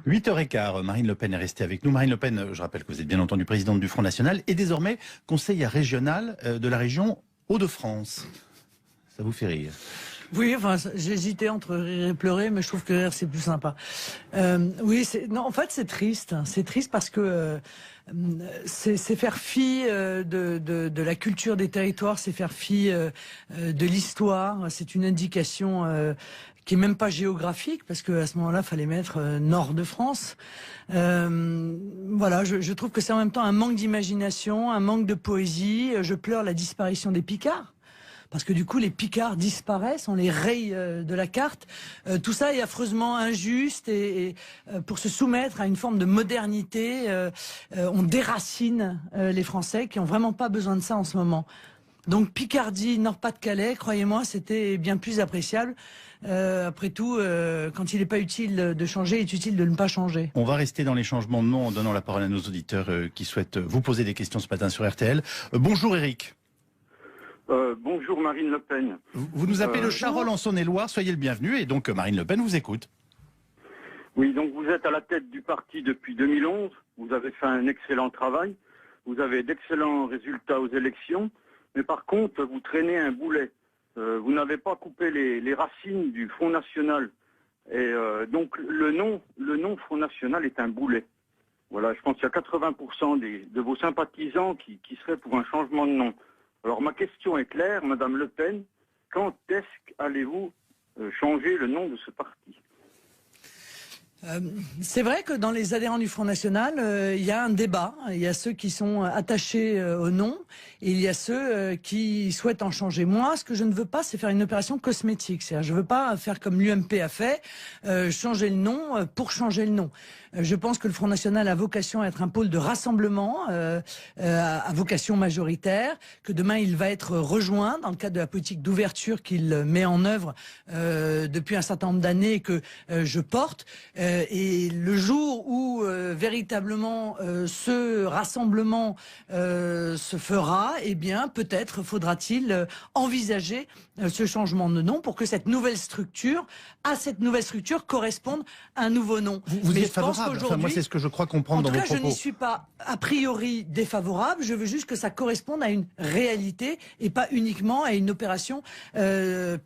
8h15, Marine Le Pen est restée avec nous. Marine Le Pen, je rappelle que vous êtes bien entendu présidente du Front National et désormais conseillère régionale de la région Hauts-de-France. Ça vous fait rire? Oui, enfin, j'hésitais entre rire et pleurer, mais je trouve que rire c'est plus sympa. Oui, non, en fait c'est triste. C'est triste parce que c'est faire fi de la culture des territoires, c'est faire fi de l'histoire. C'est une indication qui est même pas géographique, parce que à ce moment-là, fallait mettre nord de France. Voilà, je trouve que c'est en même temps un manque d'imagination, un manque de poésie. Je pleure la disparition des Picards. Parce que du coup, les Picards disparaissent, on les raye de la carte. Tout ça est affreusement injuste et pour se soumettre à une forme de modernité, on déracine les Français qui ont vraiment pas besoin de ça en ce moment. Donc Picardie, Nord-Pas-de-Calais, croyez-moi, c'était bien plus appréciable. Après tout, quand il n'est pas utile de changer, il est utile de ne pas changer. On va rester dans les changements de nom en donnant la parole à nos auditeurs qui souhaitent vous poser des questions ce matin sur RTL. Bonjour Eric. Bonjour Marine Le Pen. Vous nous appelez de Charolles en Saône-et-Loire, soyez le bienvenu et donc Marine Le Pen vous écoute. Oui, donc vous êtes à la tête du parti depuis 2011, vous avez fait un excellent travail, vous avez d'excellents résultats aux élections, mais par contre vous traînez un boulet. Vous n'avez pas coupé les racines du Front National. Et donc le nom Front National est un boulet. Voilà, je pense qu'il y a 80% de vos sympathisants qui seraient pour un changement de nom. Alors ma question est claire, Madame Le Pen, quand est-ce qu'allez-vous changer le nom de ce parti ? C'est vrai que dans les adhérents du Front National, il y a un débat. Il y a ceux qui sont attachés au nom et il y a ceux qui souhaitent en changer. Moi, ce que je ne veux pas, c'est faire une opération cosmétique. C'est-à-dire, je ne veux pas faire comme l'UMP a fait, changer le nom pour changer le nom. Je pense que le Front National a vocation à être un pôle de rassemblement, à vocation majoritaire, que demain il va être rejoint dans le cadre de la politique d'ouverture qu'il met en œuvre depuis un certain nombre d'années et que je porte. Et le jour où véritablement ce rassemblement se fera, eh bien peut-être faudra-t-il envisager ce changement de nom pour que cette nouvelle structure, à cette nouvelle structure corresponde un nouveau nom. Vous y êtes favorable? Enfin, moi, c'est ce que je crois comprendre dans vos propos. En tout cas, je n'y suis pas a priori défavorable. Je veux juste que ça corresponde à une réalité et pas uniquement à une opération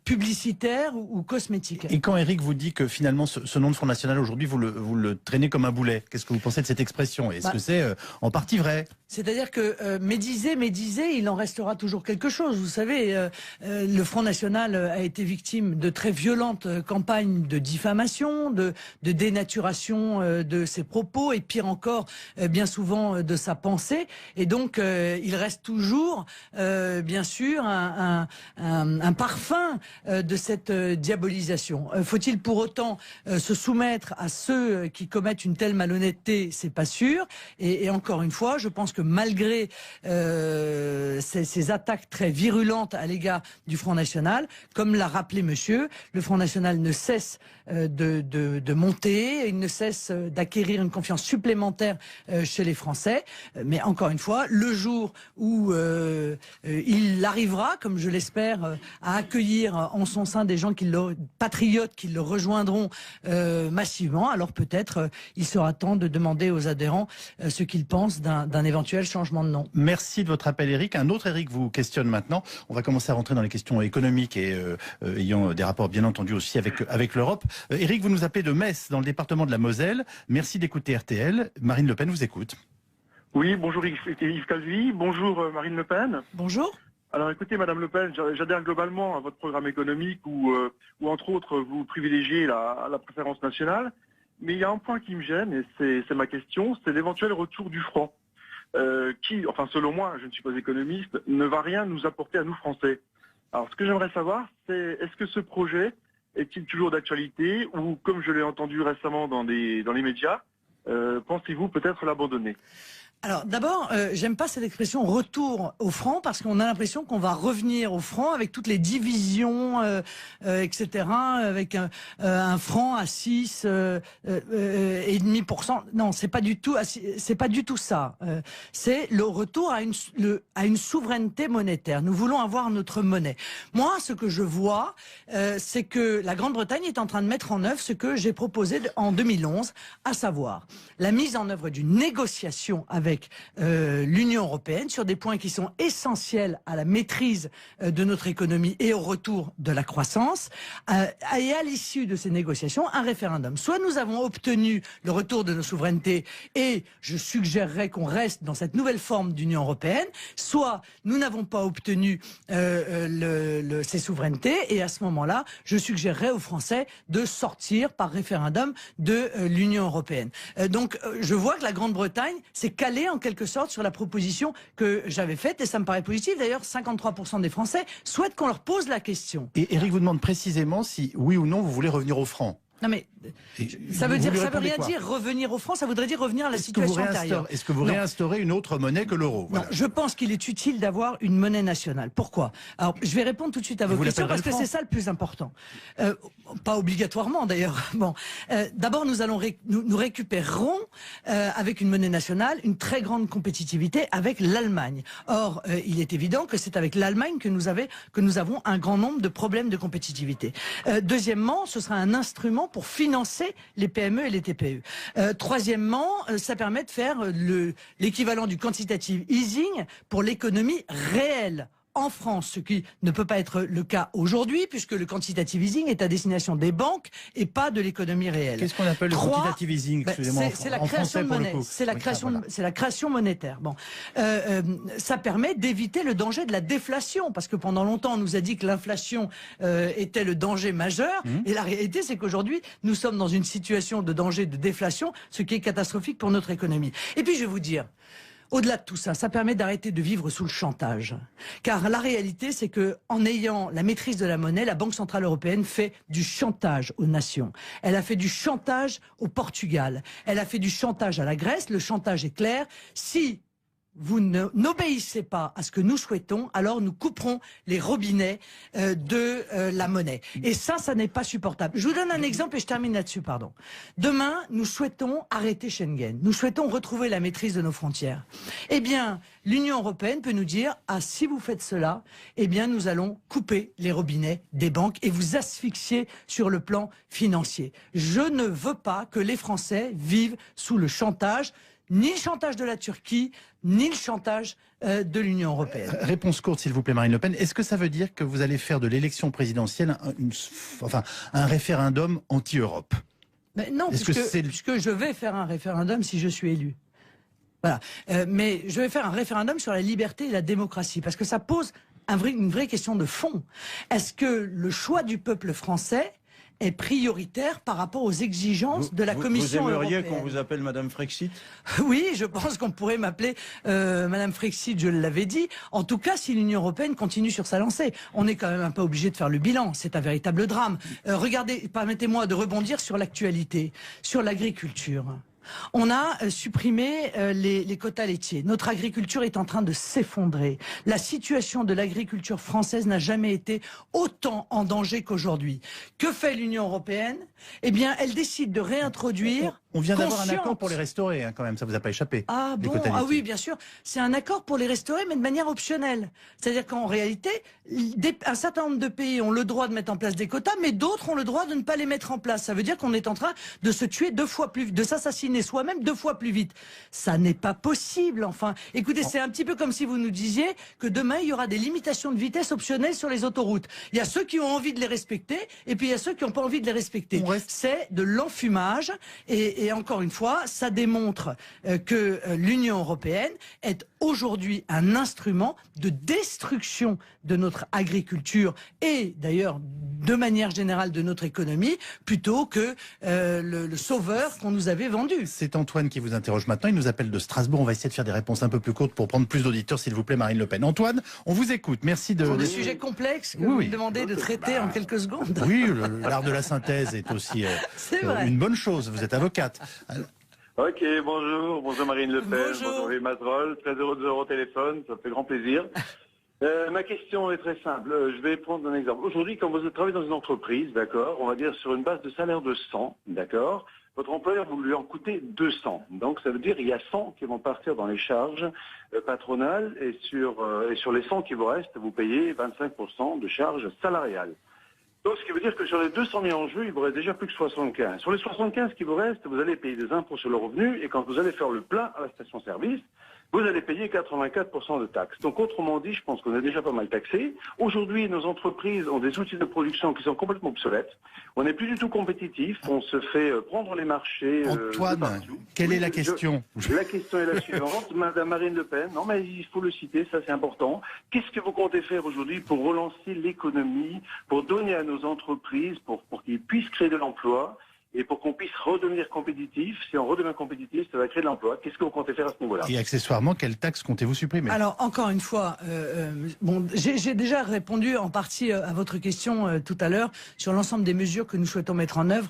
publicitaire ou cosmétique. Et quand Eric vous dit que finalement ce nom de Front National aujourd'hui vous le traînez comme un boulet, qu'est-ce que vous pensez de cette expression? Est-ce que c'est en partie vrai? C'est-à-dire que médisé, il en restera toujours quelque chose. Vous savez, le Front National a été victime de très violentes campagnes de diffamation, de dénaturation de ses propos et pire encore, bien souvent de sa pensée. Et donc, il reste toujours, bien sûr, un parfum de cette diabolisation. Faut-il pour autant se soumettre à ceux qui commettent une telle malhonnêteté? C'est pas sûr. Et encore une fois, je pense que malgré ces attaques très virulentes à l'égard du Front National, comme l'a rappelé monsieur, le Front National ne cesse de monter, il ne cesse d'acquérir une confiance supplémentaire chez les Français. Mais encore une fois, le jour où il arrivera, comme je l'espère, à accueillir en son sein des gens patriotes qui le rejoindront massivement, alors peut-être il sera temps de demander aux adhérents ce qu'ils pensent d'un éventuel changement de nom. Merci de votre appel Eric. Un autre Eric vous questionne maintenant. On va commencer à rentrer dans les questions économiques et ayant des rapports bien entendu aussi avec l'Europe. Eric, vous nous appelez de Metz, dans le département de la Moselle. Merci d'écouter RTL. Marine Le Pen vous écoute. Oui, bonjour Yves Calvi, bonjour Marine Le Pen. Bonjour. Alors écoutez Madame Le Pen, j'adhère globalement à votre programme économique où entre autres vous privilégiez la préférence nationale. Mais il y a un point qui me gêne et c'est ma question, c'est l'éventuel retour du franc. Qui, enfin selon moi, je ne suis pas économiste, ne va rien nous apporter à nous Français. Alors ce que j'aimerais savoir, c'est est-ce que ce projet est-il toujours d'actualité ou comme je l'ai entendu récemment dans les médias, pensez-vous peut-être l'abandonner? Alors d'abord, j'aime pas cette expression retour au franc parce qu'on a l'impression qu'on va revenir au franc avec toutes les divisions, etc. Avec un franc à 6 et demi %. Non, c'est pas du tout ça. C'est le retour à une souveraineté monétaire. Nous voulons avoir notre monnaie. Moi, ce que je vois, c'est que la Grande-Bretagne est en train de mettre en œuvre ce que j'ai proposé en 2011, à savoir la mise en œuvre d'une négociation avec l'Union européenne sur des points qui sont essentiels à la maîtrise de notre économie et au retour de la croissance. Et à l'issue de ces négociations, un référendum. Soit nous avons obtenu le retour de nos souverainetés et je suggérerais qu'on reste dans cette nouvelle forme d'Union européenne, soit nous n'avons pas obtenu ces souverainetés et à ce moment-là, je suggérerais aux Français de sortir par référendum de l'Union européenne. Donc je vois que la Grande-Bretagne s'est calée en quelque sorte sur la proposition que j'avais faite et ça me paraît positif. D'ailleurs, 53% des Français souhaitent qu'on leur pose la question. Et Eric vous demande précisément si, oui ou non, vous voulez revenir au franc. Non mais ça veut rien dire revenir au franc, ça voudrait dire revenir à la situation antérieure. Est-ce que vous réinstaurez une autre monnaie que l'euro? Non, je pense qu'il est utile d'avoir une monnaie nationale. Pourquoi? Alors, je vais répondre tout de suite à vos questions parce que c'est ça le plus important. Pas obligatoirement d'ailleurs. Bon, d'abord nous récupérerons avec une monnaie nationale une très grande compétitivité avec l'Allemagne. Or, il est évident que c'est avec l'Allemagne que nous avons un grand nombre de problèmes de compétitivité. Deuxièmement, ce sera un instrument pour financer les PME et les TPE. Troisièmement, ça permet de faire l'équivalent du quantitative easing pour l'économie réelle en France, ce qui ne peut pas être le cas aujourd'hui, puisque le quantitative easing est à destination des banques et pas de l'économie réelle. Qu'est-ce qu'on appelle le quantitative easing? Excusez-moi, c'est la création de monnaie. C'est la création monétaire. Bon, ça permet d'éviter le danger de la déflation, parce que pendant longtemps on nous a dit que l'inflation était le danger majeur, et la réalité c'est qu'aujourd'hui nous sommes dans une situation de danger de déflation, ce qui est catastrophique pour notre économie. Et puis je vais vous dire. Au-delà de tout ça, ça permet d'arrêter de vivre sous le chantage. Car la réalité, c'est que en ayant la maîtrise de la monnaie, la Banque Centrale Européenne fait du chantage aux nations. Elle a fait du chantage au Portugal. Elle a fait du chantage à la Grèce. Le chantage est clair. Si vous n'obéissez pas à ce que nous souhaitons, alors nous couperons les robinets de la monnaie. Et ça n'est pas supportable. Je vous donne un exemple et je termine là-dessus, pardon. Demain, nous souhaitons arrêter Schengen. Nous souhaitons retrouver la maîtrise de nos frontières. Eh bien, l'Union européenne peut nous dire, ah, si vous faites cela, eh bien, nous allons couper les robinets des banques et vous asphyxier sur le plan financier. Je ne veux pas que les Français vivent sous le chantage, ni le chantage de la Turquie, ni le chantage de l'Union européenne. Réponse courte, s'il vous plaît, Marine Le Pen. Est-ce que ça veut dire que vous allez faire de l'élection présidentielle un référendum anti-Europe? Non, puisque je vais faire un référendum si je suis élu. Voilà. Mais je vais faire un référendum sur la liberté et la démocratie, parce que ça pose une vraie question de fond. Est-ce que le choix du peuple français est prioritaire par rapport aux exigences de la Commission européenne? Vous aimeriez qu'on vous appelle Madame Frexit? Oui, je pense qu'on pourrait m'appeler Madame Frexit, je l'avais dit. En tout cas, si l'Union européenne continue sur sa lancée. On n'est quand même un peu obligé de faire le bilan. C'est un véritable drame. Regardez, permettez-moi de rebondir sur l'actualité, sur l'agriculture. On a supprimé les quotas laitiers. Notre agriculture est en train de s'effondrer. La situation de l'agriculture française n'a jamais été autant en danger qu'aujourd'hui. Que fait l'Union européenne? Eh bien, elle décide de réintroduire... On vient d'avoir un accord pour les restaurer, hein, quand même, ça vous a pas échappé. Ah bon, ah oui, bien sûr. C'est un accord pour les restaurer, mais de manière optionnelle. C'est-à-dire qu'en réalité, un certain nombre de pays ont le droit de mettre en place des quotas, mais d'autres ont le droit de ne pas les mettre en place. Ça veut dire qu'on est en train de se tuer de s'assassiner soi-même 2 fois plus vite. Ça n'est pas possible, enfin. Écoutez, c'est un petit peu comme si vous nous disiez que demain, il y aura des limitations de vitesse optionnelles sur les autoroutes. Il y a ceux qui ont envie de les respecter, et puis il y a ceux qui n'ont pas envie de les respecter. C'est de l'enfumage, et encore une fois, ça démontre que l'Union européenne est aujourd'hui un instrument de destruction de notre agriculture et d'ailleurs de manière générale de notre économie, plutôt que le sauveur qu'on nous avait vendu. C'est Antoine qui vous interroge maintenant, il nous appelle de Strasbourg. On va essayer de faire des réponses un peu plus courtes pour prendre plus d'auditeurs, s'il vous plaît, Marine Le Pen. Antoine, on vous écoute, merci de... Pour des sujets complexes que vous me demandez de traiter en quelques secondes. Oui, l'art de la synthèse est aussi une bonne chose, vous êtes avocate. Ok, bonjour Marine Le Pen, Bonjour. Yves Mazzerol, très heureux de vous avoir au téléphone, ça me fait grand plaisir. Ma question est très simple, je vais prendre un exemple. Aujourd'hui, quand vous travaillez dans une entreprise, d'accord, on va dire sur une base de salaire de 100, d'accord, votre employeur vous lui en coûtez 200. Donc ça veut dire qu'il y a 100 qui vont partir dans les charges patronales et sur les 100 qui vous restent, vous payez 25% de charges salariales. Donc, ce qui veut dire que sur les 200 000 en jeu, il vous reste déjà plus que 75. Sur les 75 qui vous restent, vous allez payer des impôts sur le revenu et quand vous allez faire le plein à la station-service, vous allez payer 84% de taxes. Donc, autrement dit, je pense qu'on est déjà pas mal taxé. Aujourd'hui, nos entreprises ont des outils de production qui sont complètement obsolètes. On n'est plus du tout compétitif. On se fait prendre les marchés. Antoine, quelle est la question? La question est la suivante. Madame Marine Le Pen, non mais il faut le citer, ça c'est important. Qu'est-ce que vous comptez faire aujourd'hui pour relancer l'économie, pour donner à nos entreprises, pour qu'ils puissent créer de l'emploi et pour qu'on puisse redevenir compétitif? Si on redevient compétitif, ça va créer de l'emploi. Qu'est-ce que vous comptez faire à ce niveau-là? Et accessoirement, quelle taxe comptez-vous supprimer? Alors, encore une fois, bon, j'ai déjà répondu en partie à votre question tout à l'heure sur l'ensemble des mesures que nous souhaitons mettre en œuvre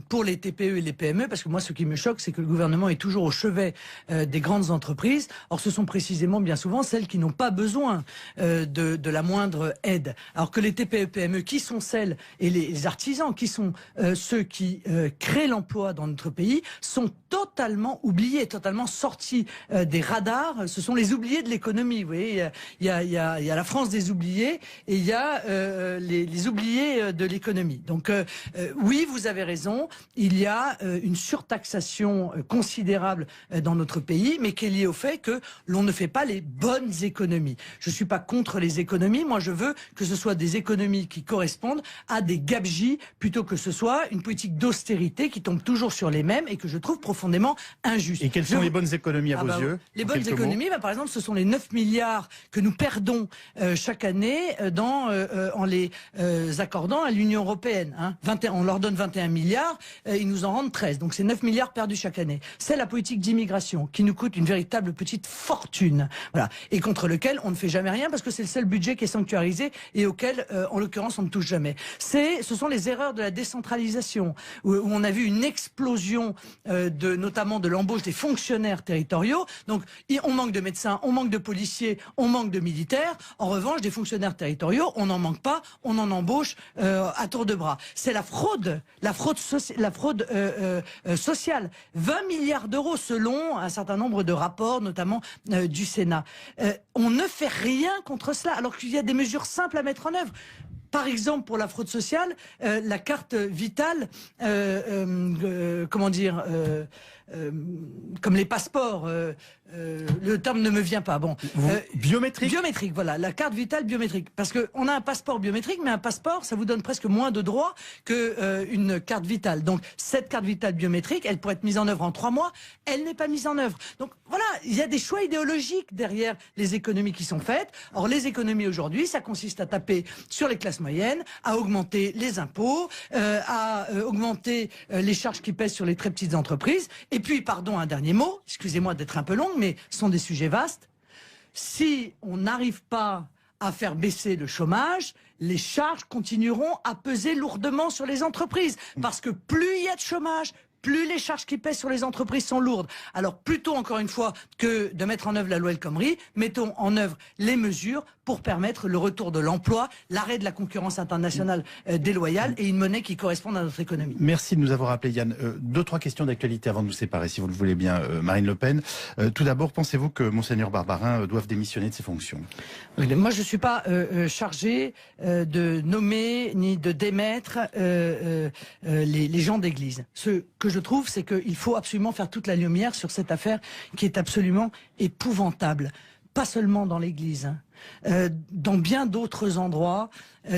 pour les TPE et les PME, parce que moi, ce qui me choque, c'est que le gouvernement est toujours au chevet des grandes entreprises. Or, ce sont précisément, bien souvent, celles qui n'ont pas besoin de la moindre aide. Alors que les TPE et PME, qui sont celles, et les artisans, qui sont ceux qui créent l'emploi dans notre pays, sont totalement oubliés, totalement sortis des radars. Ce sont les oubliés de l'économie. Vous voyez, il y a la France des oubliés et il y a les oubliés de l'économie. Donc oui, vous avez raison. Il y a une surtaxation considérable dans notre pays, mais qui est liée au fait que l'on ne fait pas les bonnes économies. Je suis pas contre les économies. Moi, je veux que ce soit des économies qui correspondent à des gabegies plutôt que ce soit une politique d'austérité qui tombe toujours sur les mêmes et que je trouve profondément injuste. Et quelles sont les bonnes économies à vos yeux? Les bonnes économies, par exemple, ce sont les 9 milliards que nous perdons chaque année en les accordant à l'Union européenne. Hein. On leur donne 21 milliards, ils nous en rendent 13. Donc c'est 9 milliards perdus chaque année. C'est la politique d'immigration qui nous coûte une véritable petite fortune. Voilà. Et contre lequel on ne fait jamais rien parce que c'est le seul budget qui est sanctuarisé et auquel, en l'occurrence, on ne touche jamais. Ce sont les erreurs de la décentralisation où on a vu une explosion notamment de l'embauche des fonctionnaires territoriaux. Donc, on manque de médecins, on manque de policiers, on manque de militaires. En revanche, des fonctionnaires territoriaux, on n'en manque pas, on en embauche à tour de bras. C'est la fraude sociale. 20 milliards d'euros selon un certain nombre de rapports, notamment du Sénat. On ne fait rien contre cela, alors qu'il y a des mesures simples à mettre en œuvre. Par exemple, pour la fraude sociale, la carte vitale, comme les passeports, le terme ne me vient pas. Bon, biométrique. Biométrique, voilà, la carte vitale biométrique. Parce que on a un passeport biométrique, mais un passeport, ça vous donne presque moins de droits que une carte vitale. Donc cette carte vitale biométrique, elle pourrait être mise en œuvre en 3 mois. Elle n'est pas mise en œuvre. Donc voilà, il y a des choix idéologiques derrière les économies qui sont faites. Or les économies aujourd'hui, ça consiste à taper sur les classes moyennes, à augmenter les impôts, à augmenter les charges qui pèsent sur les très petites entreprises. Et puis, pardon, un dernier mot, excusez-moi d'être un peu longue, mais ce sont des sujets vastes. Si on n'arrive pas à faire baisser le chômage, les charges continueront à peser lourdement sur les entreprises. Parce que plus il y a de chômage, plus les charges qui pèsent sur les entreprises sont lourdes. Alors plutôt, encore une fois, que de mettre en œuvre la loi El Khomri, mettons en œuvre les mesures pour permettre le retour de l'emploi, l'arrêt de la concurrence internationale déloyale et une monnaie qui corresponde à notre économie. Merci de nous avoir appelé, Yann. 2-3 questions d'actualité avant de nous séparer, si vous le voulez bien, Marine Le Pen. Tout d'abord, pensez-vous que Monseigneur Barbarin doive démissionner de ses fonctions? Moi, je ne suis pas chargé de nommer ni de démettre les gens d'église. Ce que je trouve, c'est qu'il faut absolument faire toute la lumière sur cette affaire qui est absolument épouvantable. Pas seulement dans l'église, hein. Dans bien d'autres endroits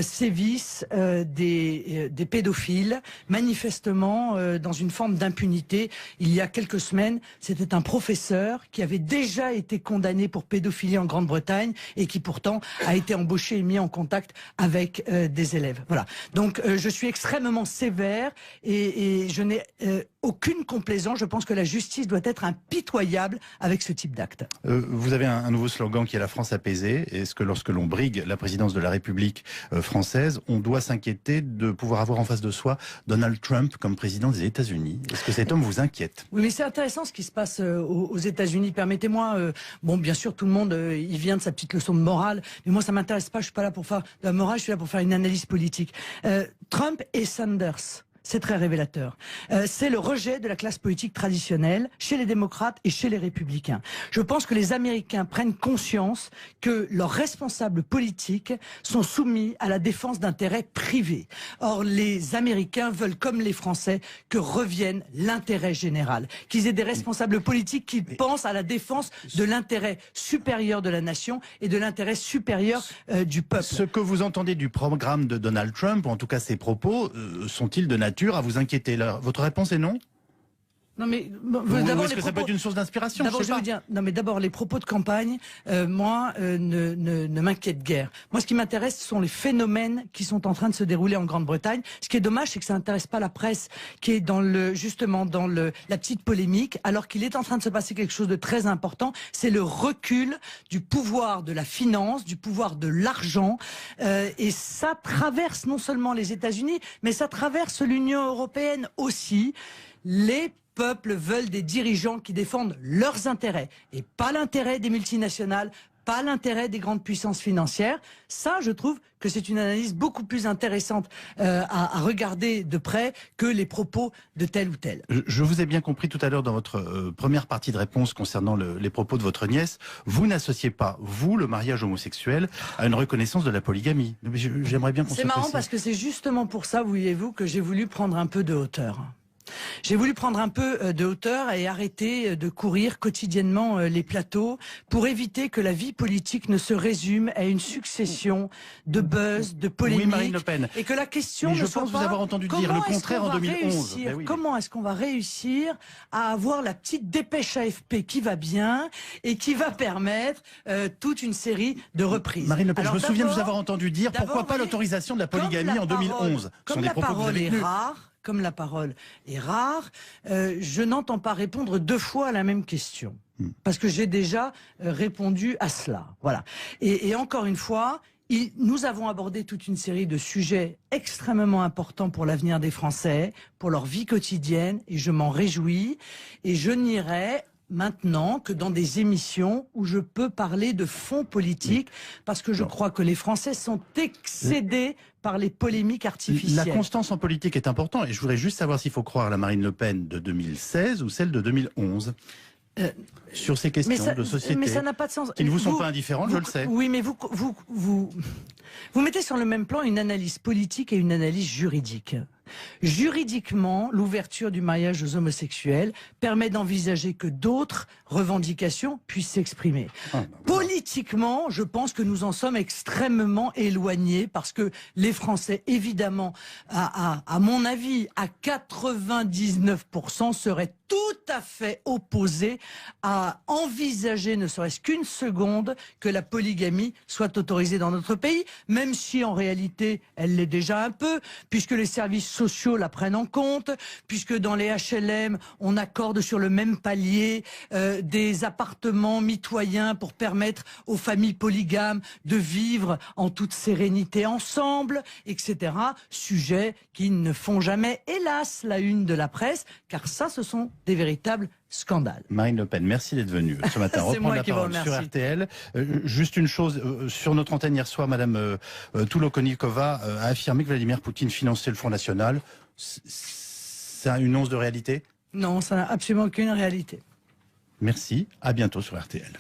sévissent des pédophiles, manifestement dans une forme d'impunité. Il y a quelques semaines, c'était un professeur qui avait déjà été condamné pour pédophilie en Grande-Bretagne et qui pourtant a été embauché et mis en contact avec des élèves. Voilà. Donc je suis extrêmement sévère et je n'ai aucune complaisance. Je pense que la justice doit être impitoyable avec ce type d'acte. Vous avez un nouveau slogan qui est la France apaisée. Est-ce que lorsque l'on brigue la présidence de la République française, on doit s'inquiéter de pouvoir avoir en face de soi Donald Trump comme président des États-Unis? Est-ce que cet homme vous inquiète? Oui, mais c'est intéressant ce qui se passe aux États-Unis. Permettez-moi, bon, bien sûr, tout le monde, il vient de sa petite leçon de morale, mais moi, ça m'intéresse pas. Je suis pas là pour faire de la morale, je suis là pour faire une analyse politique. Trump et Sanders. C'est très révélateur. C'est le rejet de la classe politique traditionnelle chez les démocrates et chez les républicains. Je pense que les Américains prennent conscience que leurs responsables politiques sont soumis à la défense d'intérêts privés. Or, les Américains veulent, comme les Français, que revienne l'intérêt général. Qu'ils aient des responsables politiques qui pensent à la défense de l'intérêt supérieur de la nation et de l'intérêt supérieur du peuple. Ce que vous entendez du programme de Donald Trump, ou en tout cas ses propos, sont-ils de nature à vous inquiéter? Votre réponse est non? Non mais d'abord, est-ce que ça peut être une source d'inspiration? D'abord, je veux dire, non mais d'abord les propos de campagne, moi, ne m'inquiètent guère. Moi, ce qui m'intéresse, ce sont les phénomènes qui sont en train de se dérouler en Grande-Bretagne. Ce qui est dommage, c'est que ça n'intéresse pas la presse, qui est justement dans la petite polémique, alors qu'il est en train de se passer quelque chose de très important. C'est le recul du pouvoir de la finance, du pouvoir de l'argent, et ça traverse non seulement les États-Unis, mais ça traverse l'Union européenne aussi. Les peuples veulent des dirigeants qui défendent leurs intérêts et pas l'intérêt des multinationales, pas l'intérêt des grandes puissances financières. Ça, je trouve que c'est une analyse beaucoup plus intéressante à regarder de près que les propos de tel ou tel. Je vous ai bien compris tout à l'heure dans votre première partie de réponse concernant les propos de votre nièce. Vous n'associez pas, vous, le mariage homosexuel à une reconnaissance de la polygamie. J'aimerais bien qu'on se C'est marrant précise. parce que c'est justement pour ça, voyez-vous, que j'ai voulu prendre un peu de hauteur. J'ai voulu prendre un peu de hauteur et arrêter de courir quotidiennement les plateaux pour éviter que la vie politique ne se résume à une succession de buzz, de polémiques. Oui, Marine Le Pen. Et que la question Mais ne je soit pense pas vous avoir entendu dire le contraire en 2011. Ben oui. Comment est-ce qu'on va réussir à avoir la petite dépêche AFP qui va bien et qui va permettre toute une série de reprises. Marine Le Pen, Alors, je me souviens de vous avoir entendu dire pourquoi pas l'autorisation de la polygamie en 2011. Comme la parole est rare. Comme la parole est rare, je n'entends pas répondre deux fois à la même question. Parce que j'ai déjà répondu à cela. Voilà. Et encore une fois, nous avons abordé toute une série de sujets extrêmement importants pour l'avenir des Français, pour leur vie quotidienne, et je m'en réjouis. Et je n'irai maintenant que dans des émissions où je peux parler de fond politique, parce que je crois que les Français sont excédés par les polémiques artificielles. La constance en politique est importante, et je voudrais juste savoir s'il faut croire la Marine Le Pen de 2016 ou celle de 2011. Sur ces questions de société, mais ça n'a pas de sens. Qui ne vous sont pas indifférentes, je le sais. Oui, mais vous mettez sur le même plan une analyse politique et une analyse juridique. Juridiquement, l'ouverture du mariage aux homosexuels permet d'envisager que d'autres revendications puissent s'exprimer. Politiquement, je pense que nous en sommes extrêmement éloignés parce que les Français, évidemment, à mon avis, à 99% seraient tout à fait opposés à envisager, ne serait-ce qu'une seconde, que la polygamie soit autorisée dans notre pays, même si en réalité elle l'est déjà un peu, puisque les services sociaux la prennent en compte, puisque dans les HLM on accorde sur le même palier des appartements mitoyens pour permettre aux familles polygames de vivre en toute sérénité ensemble, etc. Sujets qui ne font jamais, hélas, la une de la presse, car ça, ce sont des véritables scandales. Marine Le Pen, merci d'être venue ce matin reprendre la parole sur RTL. Juste une chose, sur notre antenne hier soir, Madame Toulokonikova a affirmé que Vladimir Poutine finançait le Front National. C'est une once de réalité? Non, ça n'a absolument aucune réalité. Merci, à bientôt sur RTL.